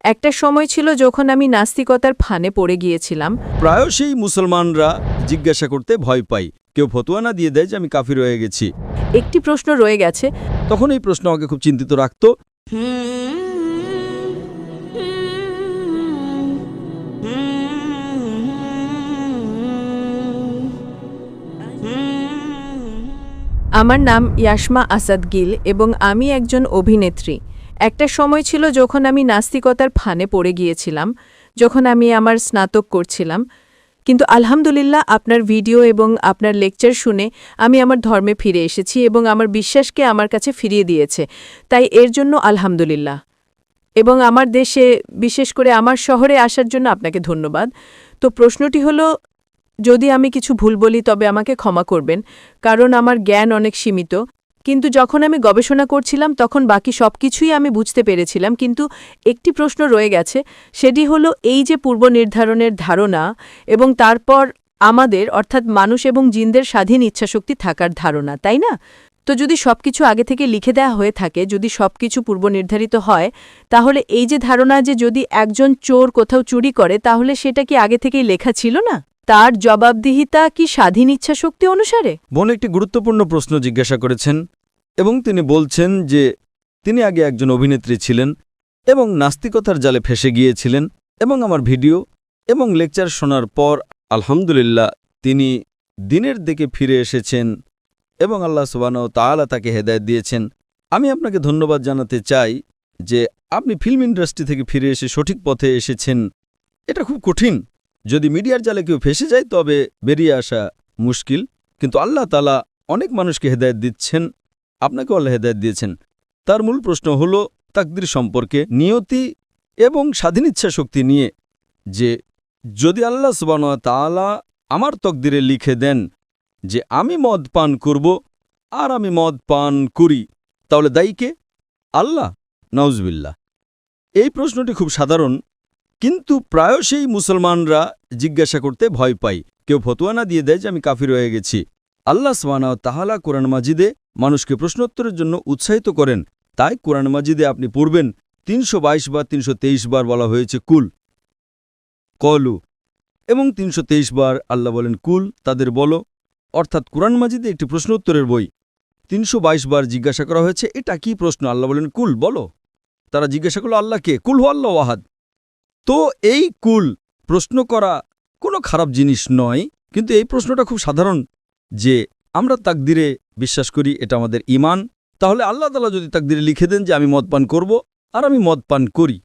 একটা সময় ছিল যখন আমি নাস্তিকতার ফাঁদে পড়ে গিয়েছিলাম। প্রায়শই মুসলমানরা জিজ্ঞাসা করতে ভয় পায়, কেউ ফতোয়া না দিয়ে দেয় যে আমি কাফির হয়ে গেছি। একটি প্রশ্ন রয়ে গেছে। তখন এই প্রশ্ন আমাকে খুব চিন্তিত রাখত। আমার নাম ইয়াসমা আসাদ গিল এবং আমি একজন অভিনেত্রী। একটা সময় ছিল যখন আমি নাস্তিকতার ফাঁদে পড়ে গিয়েছিলাম, যখন আমি আমার স্নাতক করছিলাম। কিন্তু আলহামদুলিল্লাহ আপনার ভিডিও এবং আপনার লেকচার শুনে আমি আমার ধর্মে ফিরে এসেছি এবং আমার বিশ্বাসকে আমার কাছে ফিরিয়ে দিয়েছে। তাই এর জন্য আলহামদুলিল্লাহ। এবং আমার দেশে, বিশেষ করে আমার শহরে আসার জন্য আপনাকে ধন্যবাদ। তো প্রশ্নটি হলো, যদি আমি কিছু ভুল বলি তবে আমাকে ক্ষমা করবেন, কারণ আমার জ্ঞান অনেক সীমিত। কিন্তু যখন আমি গবেষণা করছিলাম তখন বাকি সব কিছুই আমি বুঝতে পেরেছিলাম। কিন্তু একটি প্রশ্ন রয়ে গেছে, সেটি হলো এই যে পূর্বনির্ধারণের ধারণা এবং তারপর আমাদের অর্থাৎ মানুষ এবং জিনদের স্বাধীন ইচ্ছাশক্তি থাকার ধারণা, তাই না? তো যদি সবকিছু আগে থেকে লিখে দেওয়া হয়ে থাকে, যদি সবকিছু পূর্বনির্ধারিত হয়, তাহলে এই যে ধারণা যে যদি একজন চোর কোথাও চুরি করে তাহলে সেটা কি আগে থেকেই লেখা ছিল না? তার জবাবদিহিতা কি স্বাধীন ইচ্ছাশক্তি অনুসারে? বোন একটি গুরুত্বপূর্ণ প্রশ্ন জিজ্ঞাসা করেছেন এবং তিনি বলছেন যে তিনি আগে একজন অভিনেত্রী ছিলেন এবং নাস্তিকতার জালে ফেঁসে গিয়েছিলেন এবং আমার ভিডিও এবং লেকচার শোনার পর আলহামদুলিল্লাহ তিনি দিনের দিকে ফিরে এসেছেন এবং আল্লাহ সুবহানাহু ওয়া তাআলা তাকে হেদায়েত দিয়েছেন। আমি আপনাকে ধন্যবাদ জানাতে চাই যে আপনি ফিল্ম ইন্ডাস্ট্রি থেকে ফিরে এসে সঠিক পথে এসেছেন। এটা খুব কঠিন। যদি মিডিয়ার জালে কেউ ফেঁসে যায় তবে বেরিয়ে আসা মুশকিল, কিন্তু আল্লাহ তাআলা অনেক মানুষকে হেদায়েত দিচ্ছেন, আপনাকেও আল্লাহ হেদায়েত দিয়েছেন। তার মূল প্রশ্ন হল তাকদীর সম্পর্কে, নিয়তি এবং স্বাধীন ইচ্ছা শক্তি নিয়ে, যে যদি আল্লাহ সুবহানাহু ওয়া তাআলা আমার তকদিরে লিখে দেন যে আমি মদ পান করব আর আমি মদ পান করি, তাহলে দায়ী কে? আল্লাহ? নাউজুবিল্লাহ। এই প্রশ্নটি খুব সাধারণ, কিন্তু প্রায়শই মুসলমানরা জিজ্ঞাসা করতে ভয় পায়, কেউ ফতোয়া না দিয়ে দেয় যে আমি কাফির হয়ে গেছি। আল্লাহ সুবহানাহু ওয়া তাআলা কোরআন মাজিদে মানুষকে প্রশ্নোত্তরের জন্য উৎসাহিত করেন। তাই কোরআন মাজিদে আপনি পড়বেন ৩২২ বার ৩২৩ বার বলা হয়েছে কুল, কলু, এবং ৩২৩ বার আল্লাহ বলেন কুল, তাদের বলো। অর্থাৎ কোরআন মাজিদে একটি প্রশ্নোত্তরের বই। ৩২২ বার জিজ্ঞাসা করা হয়েছে এটা কি প্রশ্ন, আল্লাহ বলেন কুল, বলো। তারা জিজ্ঞাসা করল আল্লাহকে, কুল হু আল্লাহু আহাদ। তো এই কুল প্রশ্ন করা কোনো খারাপ জিনিস নয়, কিন্তু এই প্রশ্নটা খুব সাধারণ যে আমরা তাকদিরে বিশ্বাস করি, এটা আমাদের ঈমান। তাহলে আল্লাহ তাআলা যদি তাকদিরে লিখে দেন যে আমি মদ পান করব আর আমি মদ পান করি,